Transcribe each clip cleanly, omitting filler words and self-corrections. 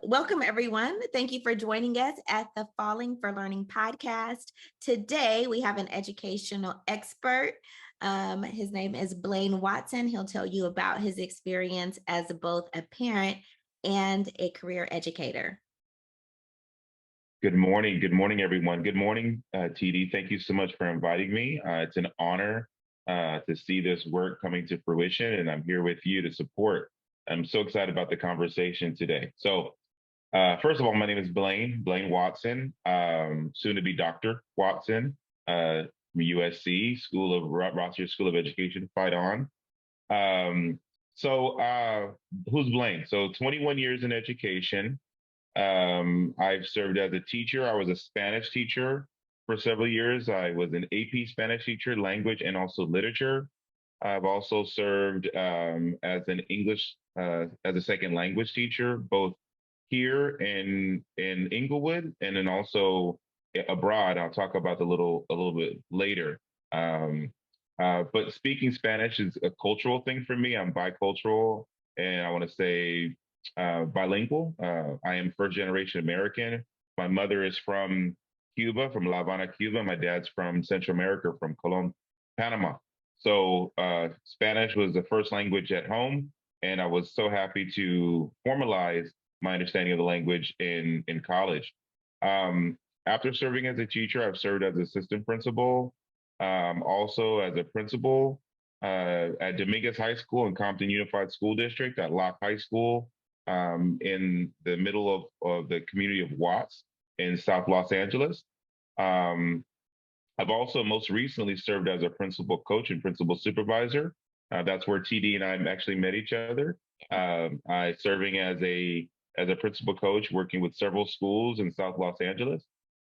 Welcome, everyone. Thank you for joining us at the Falling for Learning podcast. Today, we have an educational expert. His name is Blaine Watson. He'll tell you about his experience as both a parent and a career educator. Good morning. Good morning, everyone. Good morning, TD. Thank you so much for inviting me. It's an honor to see this work coming to fruition, and I'm here with you to support. I'm so excited about the conversation today. So, first of all, my name is Blaine Watson, soon to be Dr. Watson, from USC, Rossier School of Education, fight on. Who's Blaine? So 21 years in education. I've served as a teacher. I was a Spanish teacher for several years. I was an AP Spanish teacher, language and also literature. I've also served as an English as a second language teacher, both here in Inglewood and then also abroad. I'll talk about a little bit later. But speaking Spanish is a cultural thing for me. I'm bicultural, and I want to say bilingual. I am first generation American. My mother is from Cuba, from La Habana, Cuba. My dad's from Central America, from Colón, Panama. So Spanish was the first language at home, and I was so happy to formalize my understanding of the language in college. After serving as a teacher, I've served as assistant principal, also as a principal at Dominguez High School and Compton Unified School District, at Locke High School, in the middle of the community of Watts in South Los Angeles. I've also most recently served as a principal coach and principal supervisor. That's where TD and I actually met each other. I serving as a principal coach, working with several schools in South Los Angeles.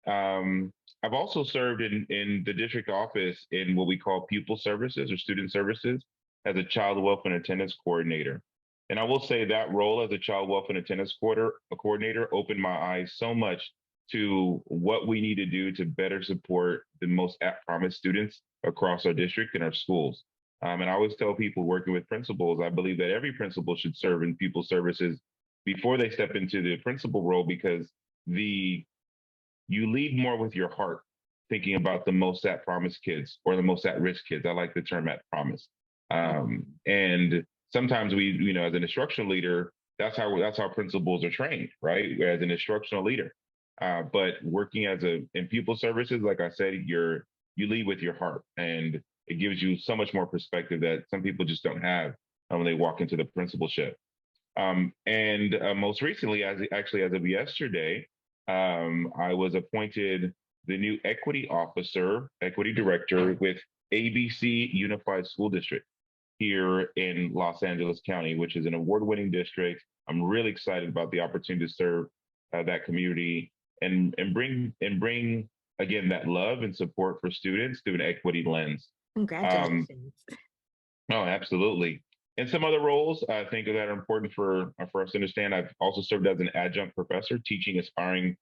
I've also served in the district office in what we call pupil services or student services as a child welfare and attendance coordinator. And I will say that role as a child welfare and attendance coordinator opened my eyes so much to what we need to do to better support the most at-promise students across our district and our schools. And I always tell people working with principals, I believe that every principal should serve in pupil services before they step into the principal role, because you lead more with your heart, thinking about the most at-promise kids or the most at-risk kids. I like the term at-promise. And sometimes we, as an instructional leader, that's how principals are trained, right? As an instructional leader. But working in pupil services, like I said, you lead with your heart, and it gives you so much more perspective that some people just don't have when they walk into the principalship. Most recently, as of yesterday, I was appointed the new equity director with ABC Unified School District here in Los Angeles County, which is an award-winning district. I'm really excited about the opportunity to serve that community and bring again that love and support for students through an equity lens. Congratulations. Oh, absolutely. And some other roles I think that are important for us to understand. I've also served as an adjunct professor teaching aspiring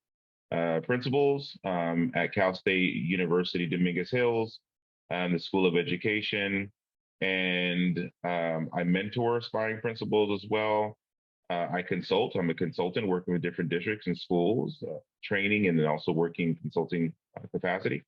principals at Cal State University, Dominguez Hills, the School of Education. And I mentor aspiring principals as well. I consult. I'm a consultant working with different districts and schools, training, and then also working consulting capacity.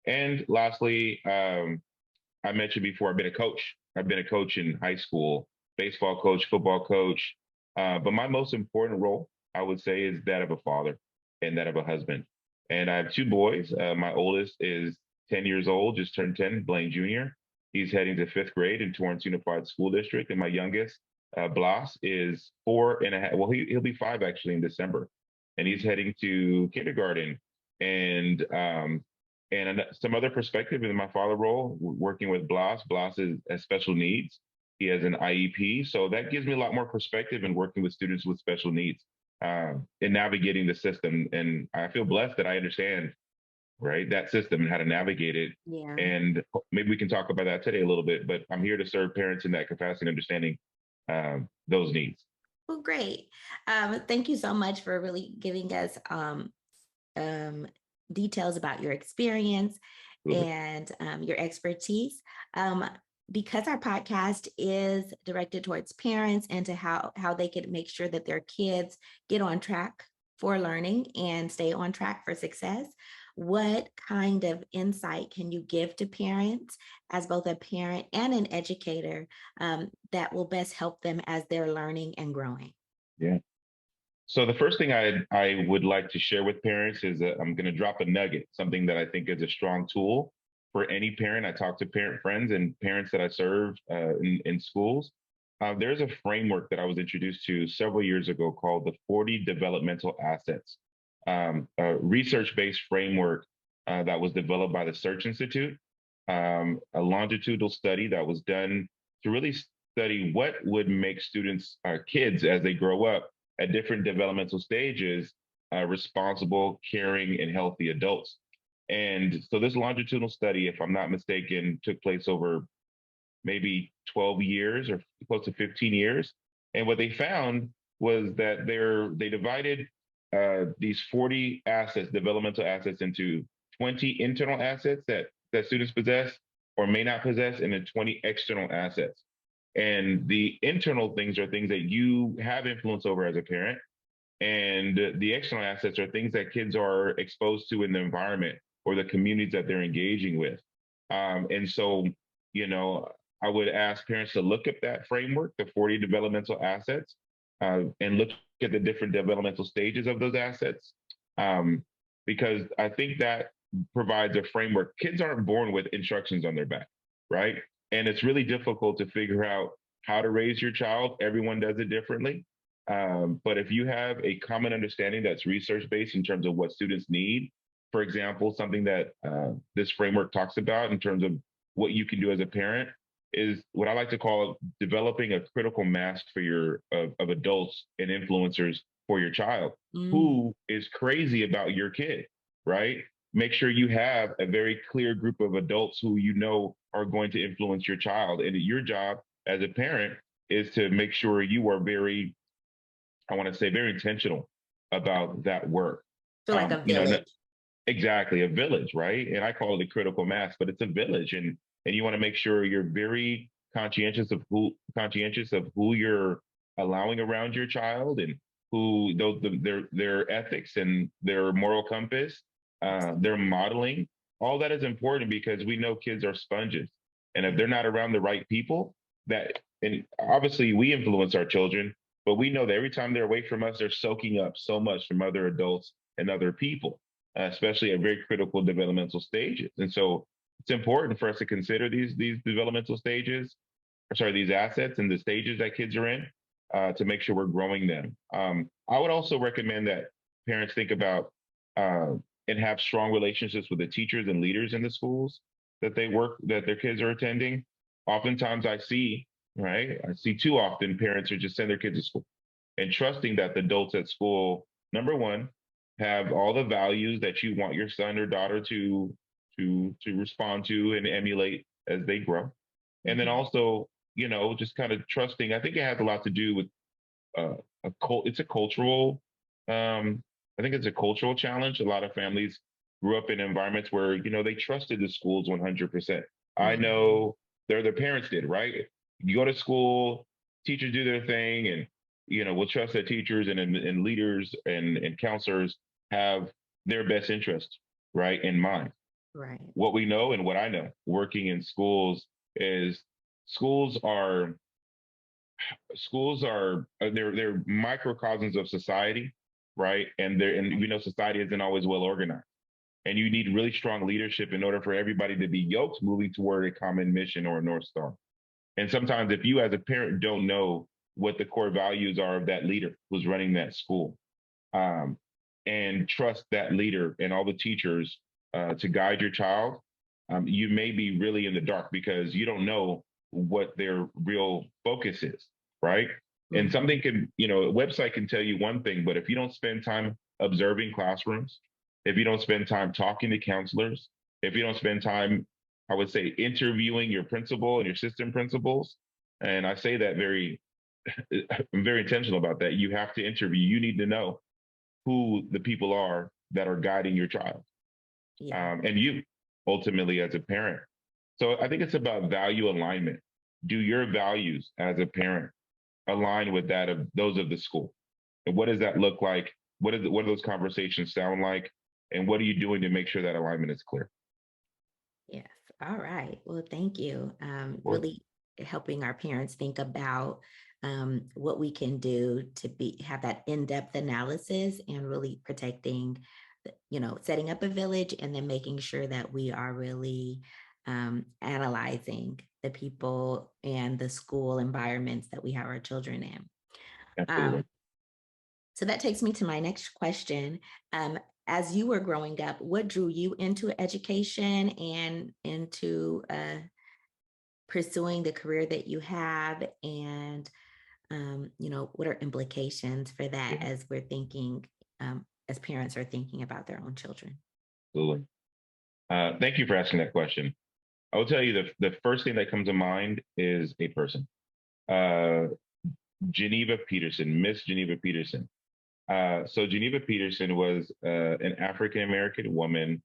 And lastly, I mentioned before, I've been a coach. I've been a coach in high school, baseball coach, football coach. But my most important role, I would say, is that of a father and that of a husband. And I have two boys. My oldest is 10 years old, just turned 10, Blaine Jr. He's heading to 5th grade in Torrance Unified School District. And my youngest, Blas, is 4.5. Well, he'll be 5 actually in December. And he's heading to kindergarten. And some other perspective in my father role, working with Blas. Blas has special needs. He has an IEP. So that gives me a lot more perspective in working with students with special needs and navigating the system. And I feel blessed that I understand, right, that system and how to navigate it. Yeah. And maybe we can talk about that today a little bit, but I'm here to serve parents in that capacity and understanding those needs. Well, great. Thank you so much for really giving us details about your experience and your expertise. because our podcast is directed towards parents and to how they can make sure that their kids get on track for learning and stay on track for success, what kind of insight can you give to parents as both a parent and an educator, that will best help them as they're learning and growing? Yeah. So the first thing I would like to share with parents is that I'm going to drop a nugget, something that I think is a strong tool for any parent. I talk to parent friends and parents that I serve in schools. There's a framework that I was introduced to several years ago called the 40 developmental assets, a research-based framework that was developed by the Search Institute, a longitudinal study that was done to really study what would make students, kids, as they grow up at different developmental stages, responsible, caring, and healthy adults. And so this longitudinal study, if I'm not mistaken, took place over maybe 12 years or close to 15 years. And what they found was that they divided these 40 assets, developmental assets, into 20 internal assets that students possess or may not possess, and then 20 external assets. And the internal things are things that you have influence over as a parent. And the external assets are things that kids are exposed to in the environment or the communities that they're engaging with. And so, you know, I would ask parents to look at that framework, the 40 developmental assets, and look at the different developmental stages of those assets. Because I think that provides a framework. Kids aren't born with instructions on their back, right? And it's really difficult to figure out how to raise your child. Everyone does it differently. But if you have a common understanding that's research based in terms of what students need, for example, something that this framework talks about in terms of what you can do as a parent is what I like to call developing a critical mass for of adults and influencers for your child Mm. who is crazy about your kid, right? Make sure you have a very clear group of adults who you know are going to influence your child. And your job as a parent is to make sure you are very, I want to say, very intentional about that work. Feel like a You know, village. exactly, a village, right? And I call it a critical mass, but it's a village, and you want to make sure you're very conscientious of who you're allowing around your child and who those their ethics and their moral compass, their modeling. All that is important because we know kids are sponges, and if they're not around the right people, that and obviously we influence our children, but we know that every time they're away from us, they're soaking up so much from other adults and other people, especially at very critical developmental stages. And so it's important for us to consider these developmental stages, or sorry, these assets and the stages that kids are in, to make sure we're growing them. I would also recommend that parents think about uh, and have strong relationships with the teachers and leaders in the schools that their kids are attending. Oftentimes, I see too often parents are just send their kids to school and trusting that the adults at school, number one, have all the values that you want your son or daughter to respond to and emulate as they grow. And then Mhm. also, just kind of trusting. I think it has a lot to do with uh, it's a cultural. I think it's a cultural challenge. A lot of families grew up in environments where they trusted the schools 100%. I Mhm. know their parents did, right? You go to school, teachers do their thing, and we'll trust that teachers and leaders and counselors have their best interest right in mind. Right. What we know and what I know working in schools is schools are they're microcosms of society, right? And we know society isn't always well organized, and you need really strong leadership in order for everybody to be yoked moving toward a common mission or a north star. And sometimes if you as a parent don't know what the core values are of that leader who's running that school, um, and trust that leader and all the teachers to guide your child, you may be really in the dark because you don't know what their real focus is, right? And Mhm. something a website can tell you one thing, but if you don't spend time observing classrooms, if you don't spend time talking to counselors, if you don't spend time, I would say, interviewing your principal and your system principals, and I say that I'm very intentional about that. You have to interview. You need to know who the people are that are guiding your child, Yeah. and you ultimately as a parent. So I think it's about value alignment. Do your values as a parent align with that of those of the school? And what does that look like? What do those conversations sound like? And what are you doing to make sure that alignment is clear? Yes. All right. Well, thank you. Or Really helping our parents think about what we can do to be have that in-depth analysis and really protecting, setting up a village and then making sure that we are really analyzing the people and the school environments that we have our children in. absolutely. Um, so that takes me to my next question. As you were growing up, what drew you into education and into pursuing the career that you have? And, what are implications for that Yeah, as we're thinking, as parents are thinking about their own children? absolutely. Thank you for asking that question. I will tell you the first thing that comes to mind is a person, uh, Geneva Peterson, Miss Geneva Peterson. So Geneva Peterson was an African American woman.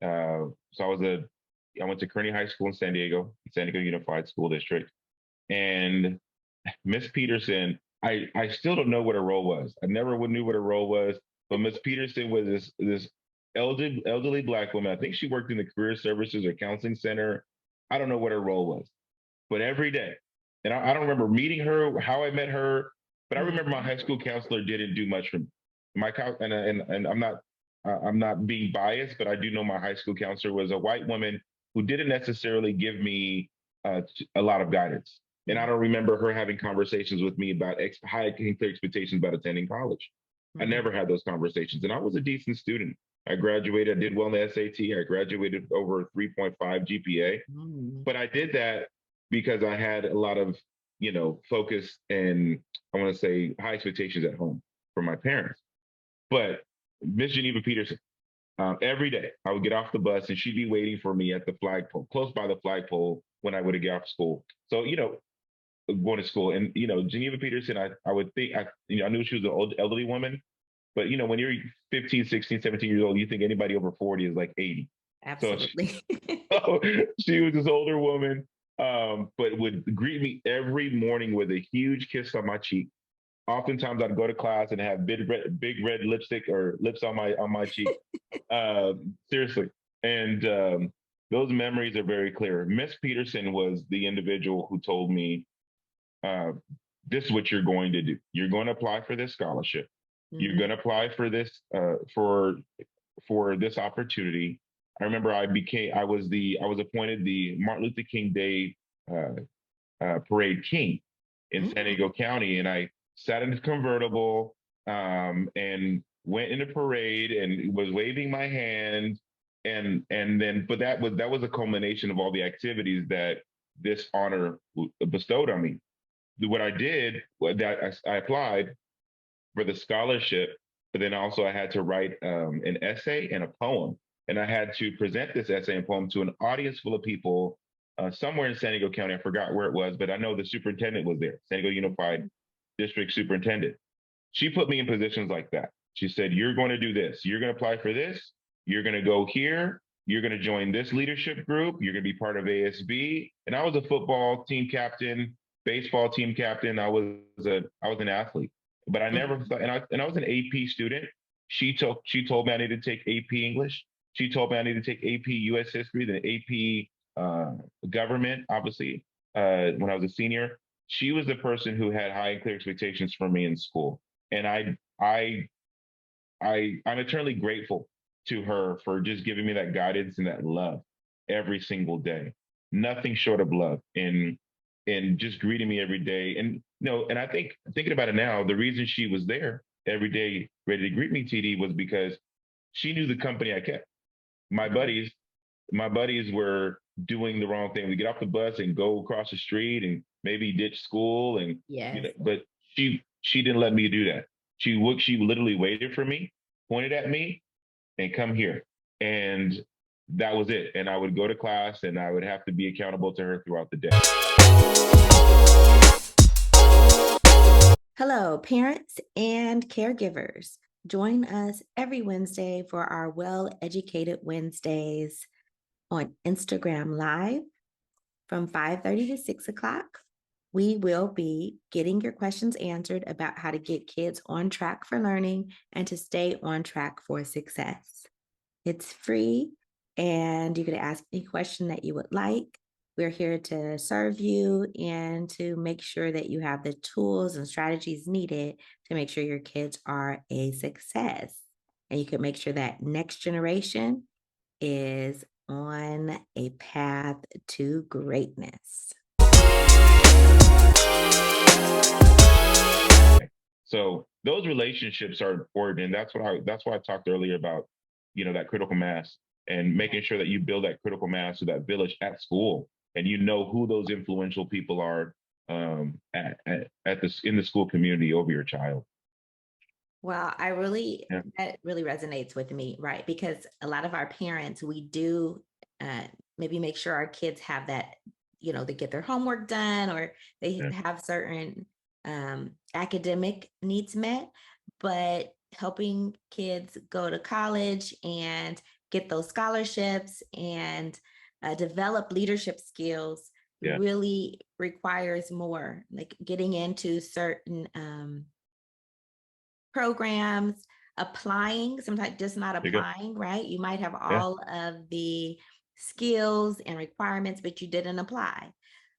So I went to Kearney High School in San Diego Unified School District, and Miss Peterson. I still don't know what her role was. I never knew what her role was, but Miss Peterson was this elderly Black woman. I think she worked in the career services or counseling center. I don't know what her role was, but every day, and I don't remember meeting her, how I met her, but I remember my Mhm. high school counselor didn't do much for me. And I'm not being biased, but I do know my high school counselor was a white woman who didn't necessarily give me a lot of guidance. And I Mhm. don't remember her having conversations with me about high expectations about attending college. I Mhm. never had those conversations, and I was a decent student. I graduated, I did well in the SAT. I graduated over 3.5 GPA, Mhm. but I did that because I had a lot of, focus and I want to say high expectations at home from my parents. But Miss Geneva Peterson, every day I would get off the bus and she'd be waiting for me at the flagpole, close by the flagpole when I would get off school. So, going to school and, Geneva Peterson, I would think, I knew she was an old elderly woman, but, when you're 15, 16, 17 years old, you think anybody over 40 is like 80. So Absolutely. she was this older woman, but would greet me every morning with a huge kiss on my cheek. Oftentimes, I'd go to class and have big red lipstick or lips on my cheek. Seriously, and those memories are very clear. Miss Peterson was the individual who told me, uh, "This is what you're going to do. You're going to apply for this scholarship. You're going Mhm. to apply for this for this opportunity." I remember I was appointed the Martin Luther King Day uh, parade king in San Mm. Diego County, and I sat in a convertible and went in a parade and was waving my hand, and then but that was a culmination of all the activities that this honor bestowed on me. What I did was that I applied for the scholarship, but then also I had to write an essay and a poem. And I had to present this essay and poem to an audience full of people somewhere in San Diego County. I forgot where it was, but I know the superintendent was there, San Diego Unified District Superintendent. She put me in positions like that. She said, "You're going to do this. You're going to apply for this. You're going to go here. You're going to join this leadership group. You're going to be part of ASB." And I was a football team captain, baseball team captain. I was an athlete, but I never Mhm. thought. And I was an AP student. She told me I needed to take AP English. She told me I needed to take AP U.S. History, then AP government, obviously, when I was a senior. She was the person who had high and clear expectations for me in school, and I'm eternally grateful to her for just giving me that guidance and that love every single day. Nothing short of love, and just greeting me every day. And and I think thinking about it now, the reason she was there every day ready to greet me, TD, was because she knew the company I kept. My Mhm. buddies, my buddies were doing the wrong thing. We get off the bus and go across the street and maybe ditch school, and Yes. but she didn't let me do that. She literally waited for me, pointed at me, and come here. And that was it. And I would go to class and I would have to be accountable to her throughout the day. Hello, parents and caregivers. Join us every Wednesday for our Well Educated Wednesdays on Instagram Live. from 5:30 to 6 o'clock. We will be getting your questions answered about how to get kids on track for learning and to stay on track for success. It's free, and you can ask any question that you would like. We're here to serve you and to make sure that you have the tools and strategies needed to make sure your kids are a success. And you can make sure that next generation is on a path to greatness. So those relationships are important, and that's why I talked earlier about that critical mass and making sure that you build that critical mass or that village at school, and you know who those influential people are at this in the school community over your child. Well, Yeah, that really resonates with me, right? Because a lot of our parents, we do uh, maybe make sure our kids have that, they get their homework done or they yeah, have certain academic needs met, but helping kids go to college and get those scholarships and develop leadership skills yeah. really requires more, like getting into certain programs, applying, sometimes just not There you go. applying, right? You might have Yeah, all of the skills and requirements, but you didn't apply.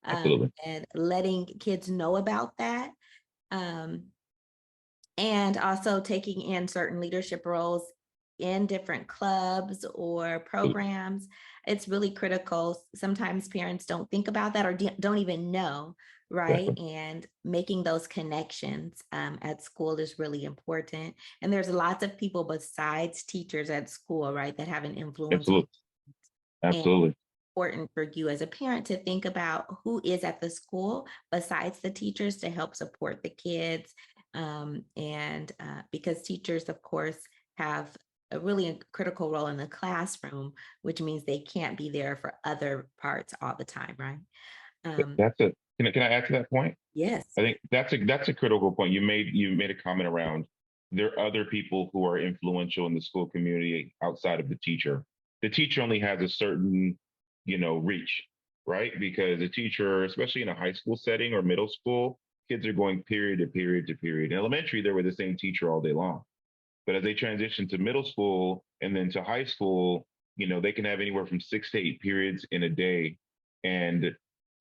absolutely, And letting kids know about that. Um, and also taking in certain leadership roles in different clubs or absolutely. programs. It's really critical. Sometimes parents don't think about that or don't even know, right? Exactly, And making those connections at school is really important. And there's lots of people besides teachers at school, right, that have an influence on. absolutely, absolutely, Important for you as a parent to think about who is at the school besides the teachers to help support the kids. And because teachers, of course, have a really critical role in the classroom, which means they can't be there for other parts all the time, right? Um, that's a can I add to that point? yes. I think that's a critical point. You made a comment around there are other people who are influential in the school community outside of the teacher. The teacher only has a certain, reach, right? Because the teacher, especially in a high school setting or middle school, kids are going period to period to period. In elementary, they're with the same teacher all day long. But as they transition to middle school and then to high school, they can have anywhere from 6 to 8 periods in a day. And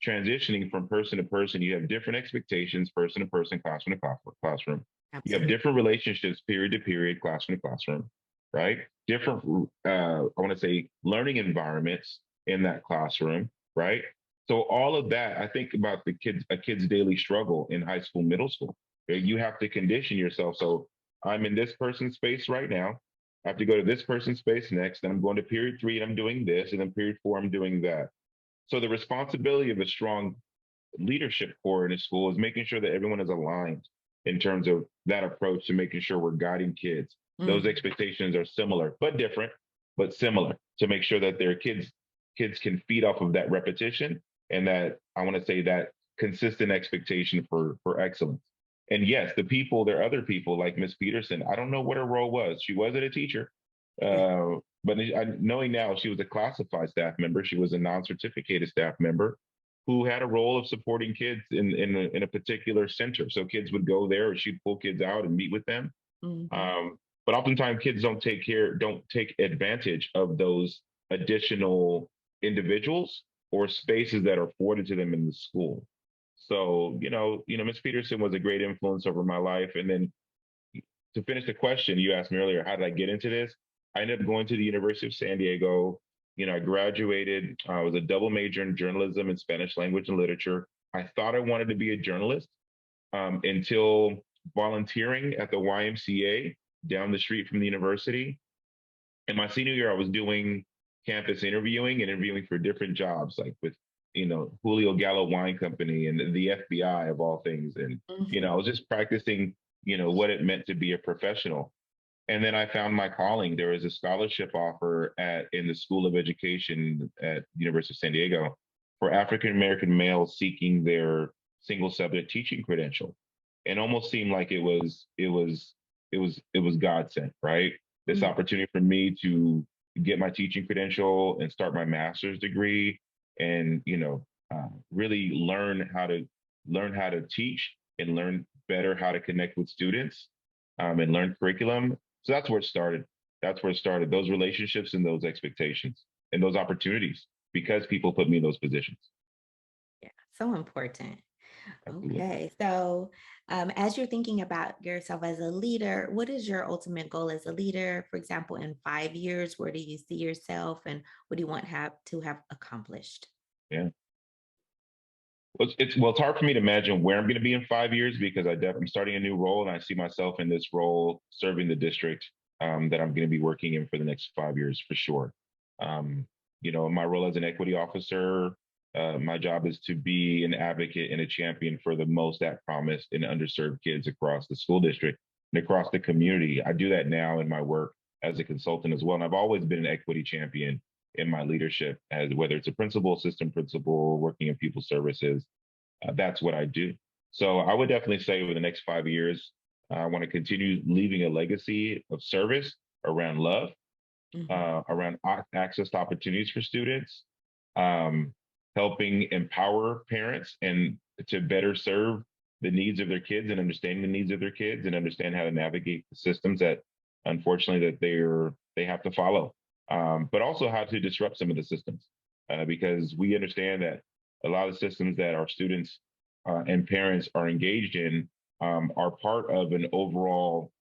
transitioning from person to person, you have different expectations, person to person, classroom to classroom. You have Absolutely. different relationships, period to period, classroom to classroom, right? Different, I want to say, learning environments in that classroom, right? So all of that, I think about a kid's daily struggle in high school, middle school. Okay? You have to condition yourself. So I'm in this person's space right now. I have to go to this person's space next. Then I'm going to period 3 and I'm doing this. And then period 4, I'm doing that. So the responsibility of a strong leadership core in a school is making sure that everyone is aligned in terms of that approach to making sure we're guiding kids. Those Mm, expectations are similar, but different, but similar to make sure that their kids can feed off of that repetition and that I want to say that consistent expectation for excellence. And yes, there are other people like Miss Peterson. I don't know what her role was. She wasn't a teacher. yeah. But knowing now, she was a classified staff member. She was a non-certificated staff member who had a role of supporting kids in a particular center. So kids would go there, or she'd pull kids out and meet with them. Mhm. But oftentimes, kids don't take advantage of those additional individuals or spaces that are afforded to them in the school. So Miss Peterson was a great influence over my life. And then to finish the question you asked me earlier, how did I get into this? I ended up going to the University of San Diego. I graduated. I was a double major in journalism and Spanish language and literature. I thought I wanted to be a journalist until volunteering at the YMCA down the street from the university. In my senior year, I was doing campus interviewing for different jobs, like with Julio Gallo Wine Company and the FBI of all things. And I Mhm. was just practicing, what it meant to be a professional. And then I found my calling. There was a scholarship offer in the School of Education at the University of San Diego for African American males seeking their single subject teaching credential. And almost seemed like it was God sent, right? This Mm. opportunity for me to get my teaching credential and start my master's degree and really learn how to teach and learn better how to connect with students, and learn curriculum. So that's where it started. That's where it started. Those relationships and those expectations and those opportunities because people put me in those positions. Yeah, so important. Absolutely. Okay, so as you're thinking about yourself as a leader, what is your ultimate goal as a leader? For example, in 5 years, where do you see yourself, and what do you want to have accomplished? Yeah. It's hard for me to imagine where I'm going to be in 5 years because I'm starting a new role and I see myself in this role serving the district, that I'm going to be working in for the next 5 years for sure. Um, my role as an equity officer, my job is to be an advocate and a champion for the most at promise and underserved kids across the school district and across the community. I do that now in my work as a consultant as well, and I've always been an equity champion in my leadership, as whether it's a principal, assistant principal, working in pupil services. That's what I do. So I would definitely say over the next 5 years, I want to continue leaving a legacy of service around love, Mhm. around access to opportunities for students, um, helping empower parents and to better serve the needs of their kids and understand the needs of their kids and understand how to navigate the systems that unfortunately that they have to follow, but also how to disrupt some of the systems, because we understand that a lot of systems that our students and parents are engaged in, are part of an overall,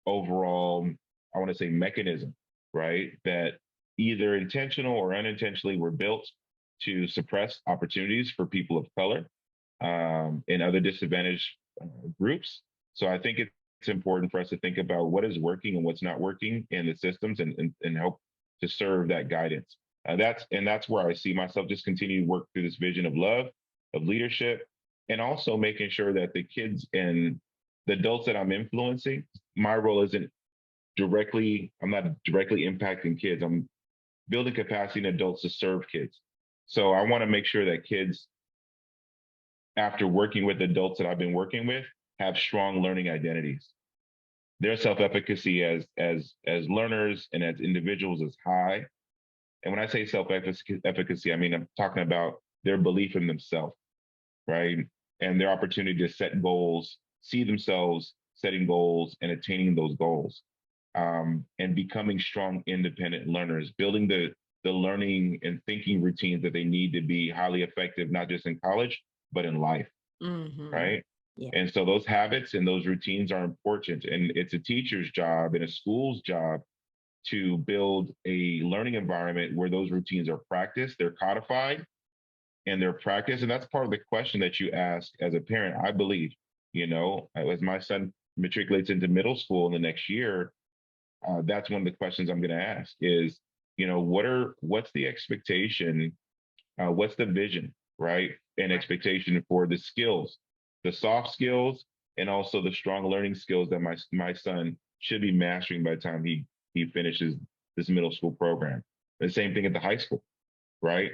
I want to say mechanism, right? That either intentional or unintentionally were built to suppress opportunities for people of color, and other disadvantaged groups. So I think it's important for us to think about what is working and what's not working in the systems, and help to serve that guidance. That's where I see myself just continue to work through this vision of love, of leadership, and also making sure that the kids and the adults that I'm influencing, my role isn't I'm not directly impacting kids. I'm building capacity in adults to serve kids. So I want to make sure that kids, after working with adults that I've been working with, have strong learning identities. Their self-efficacy as learners and as individuals is high. And when I say self-efficacy, I mean I'm talking about their belief in themselves, right? And their opportunity to set goals, see themselves setting goals and attaining those goals, and becoming strong, independent learners, building the learning and thinking routines that they need to be highly effective, not just in college, but in life, Mhm. right? Yeah. And so those habits and those routines are important. And it's a teacher's job and a school's job to build a learning environment where those routines are practiced, they're codified, and they're practiced. And that's part of the question that you ask as a parent, I believe. As my son matriculates into middle school in the next year, that's one of the questions I'm going to ask is, what's the expectation, what's the vision, right? And Right. expectation for the skills, the soft skills, and also the strong learning skills that my son should be mastering by the time he finishes this middle school program. The same thing at the high school, right?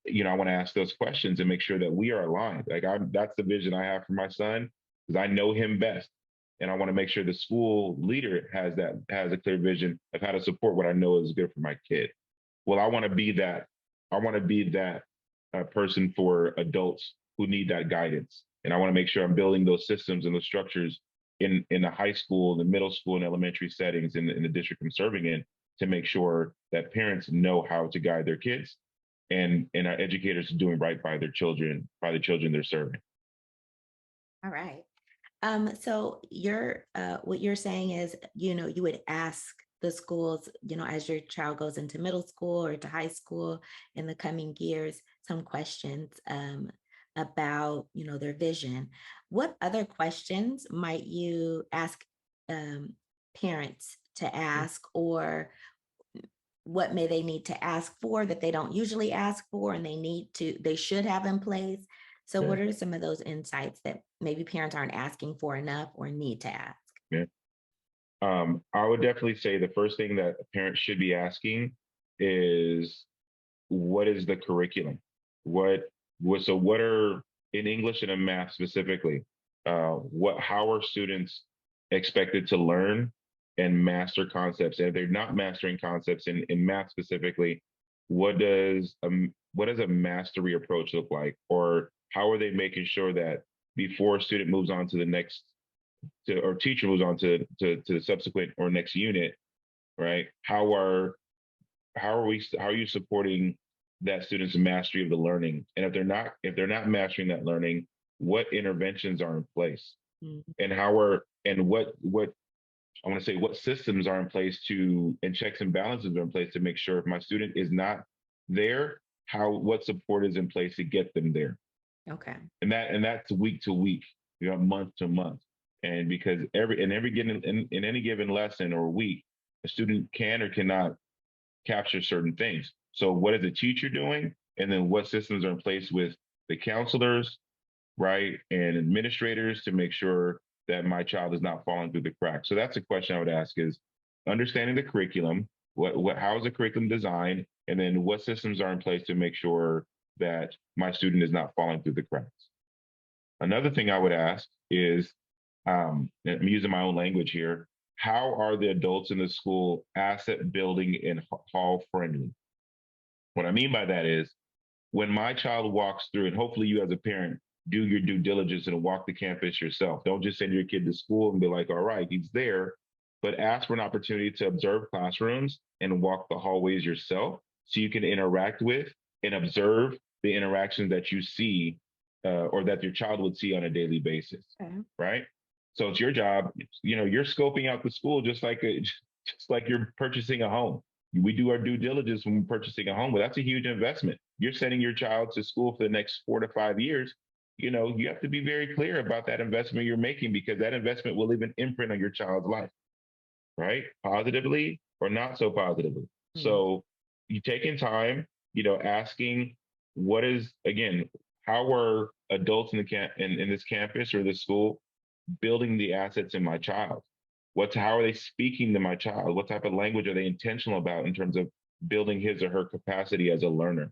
I want to ask those questions and make sure that we are aligned. That's the vision I have for my son because I know him best. And I want to make sure the school leader has a clear vision of how to support what I know is good for my kid. Well, I want to be that. I want to be that person for adults who need that guidance. And I want to make sure I'm building those systems and those structures in the high school, the middle school, and elementary settings in the district I'm serving in to make sure that parents know how to guide their kids, and our educators are doing right by their children, by the children they're serving. All right. So what you're saying is, you would ask the schools, as your child goes into middle school or to high school in the coming years, some questions about, their vision. What other questions might you ask um, parents to Yeah, ask, or what may they need to ask for that they don't usually ask for and they should have in place? So yeah, what are some of those insights that maybe parents aren't asking for enough or need to ask? yeah. I would definitely say the first thing that a parent should be asking is, what is the curriculum? What what are, in English and in math specifically, how are students expected to learn and master concepts? And if they're not mastering concepts in math specifically, what does what does a mastery approach look like? Or how are they making sure that before a student moves on to the next or teacher moves on to the subsequent or next unit, right? How are you supporting that student's mastery of the learning? And if they're not mastering that learning, what interventions are in place? Mhm. And how are and what I want to say what systems are in place to and checks and balances are in place to make sure if my student is not there, what support is in place to get them there. Okay. And that's week to week, month to month. And because in any given lesson or week, a student can or cannot capture certain things. So what is the teacher doing? And then what systems are in place with the counselors, right? And administrators to make sure that my child is not falling through the cracks. So that's a question I would ask is understanding the curriculum, how is the curriculum designed? And then what systems are in place to make sure that my student is not falling through the cracks? Another thing I would ask is, and I'm using my own language here, how are the adults in the school asset building and hall friendly? What I mean by that is when my child walks through, and hopefully you as a parent do your due diligence and walk the campus yourself. Don't just send your kid to school and be like, all right, he's there, but ask for an opportunity to observe classrooms and walk the hallways yourself so you can interact with and observe the interactions that you see or that your child would see on a daily basis, Okay. right? So it's your job. You're scoping out the school just like you're purchasing a home. We do our due diligence when we're purchasing a home, but that's a huge investment. You're sending your child to school for the next 4 to 5 years. You have to be very clear about that investment you're making because that investment will leave an imprint on your child's life, right? Positively or not so positively. Mm. So you taking time, asking what is again, how are adults in this campus or this school building the assets in my child? How are they speaking to my child? What type of language are they intentional about in terms of building his or her capacity as a learner?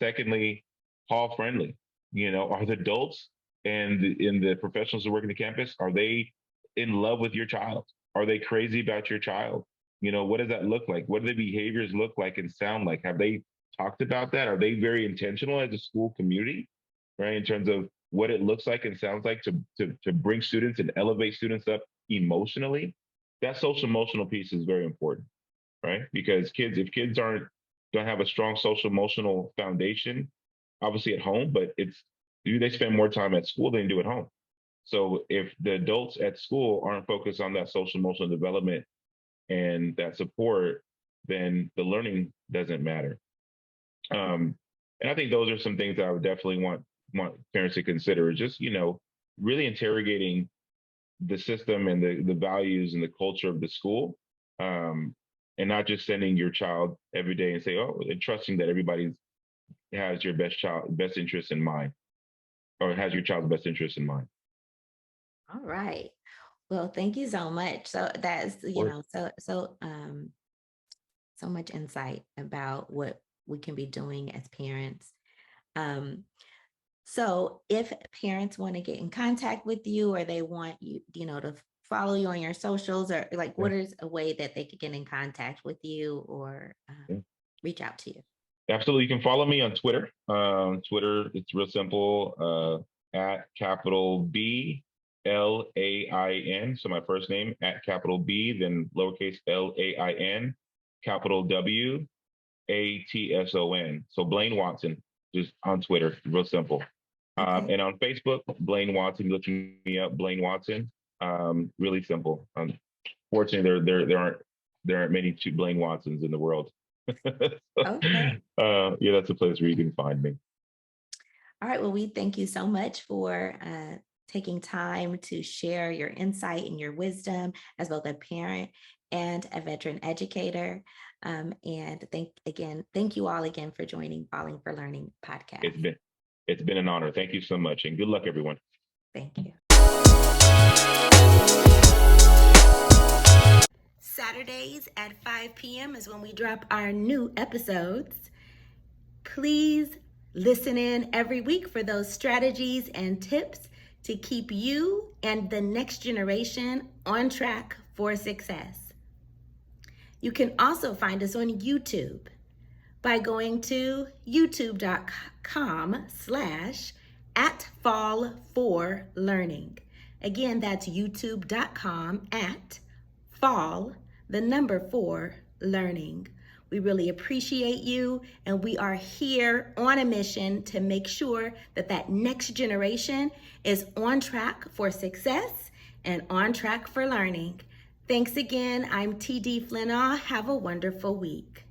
Secondly, hall friendly. Are the adults and the professionals who work in the campus, are they in love with your child? Are they crazy about your child? What does that look like? What do the behaviors look like and sound like? Have they talked about that? Are they very intentional as a school community, right? In terms of what it looks like and sounds like to bring students and elevate students up emotionally. That social emotional piece is very important, right? Because if kids don't have a strong social emotional foundation, obviously at home, but they spend more time at school than they do at home. So if the adults at school aren't focused on that social emotional development and that support, then the learning doesn't matter. And I think those are some things that I would definitely want parents to consider. Is just really interrogating the system and the values and the culture of the school, and not just sending your child every day and say, oh, and trusting that everybody has your best interest in mind, or has your child's best interest in mind. All right. Well, thank you so much. So that's, Or so much insight about what we can be doing as parents. Um, so if parents want to get in contact with you or they want you, to follow you on your socials or like, yeah, what is a way that they could get in contact with you or yeah. reach out to you? Absolutely, you can follow me on Twitter. Twitter, it's real simple. At capital BLAIN. So my first name at capital B, then lowercase LAIN, capital WATSON. So Blaine Watson, just on Twitter, real simple. Okay. And on Facebook, Blaine Watson, look me up, Blaine Watson. Really simple. Fortunately, there aren't many two Blaine Watsons in the world. Okay. Yeah, that's a place where you can find me. All right. Well, we thank you so much for taking time to share your insight and your wisdom as both a parent and a veteran educator. And thank you all again for joining Falling for Learning podcast. It's been an honor. Thank you so much, and good luck, everyone. Thank you. Saturdays at 5 p.m. is when we drop our new episodes. Please listen in every week for those strategies and tips to keep you and the next generation on track for success. You can also find us on YouTube. by going to youtube.com/@fall4learning. Again, that's youtube.com@fall4learning. We really appreciate you, and we are here on a mission to make sure that that next generation is on track for success and on track for learning. Thanks again. I'm TD Flinnaw. Have a wonderful week.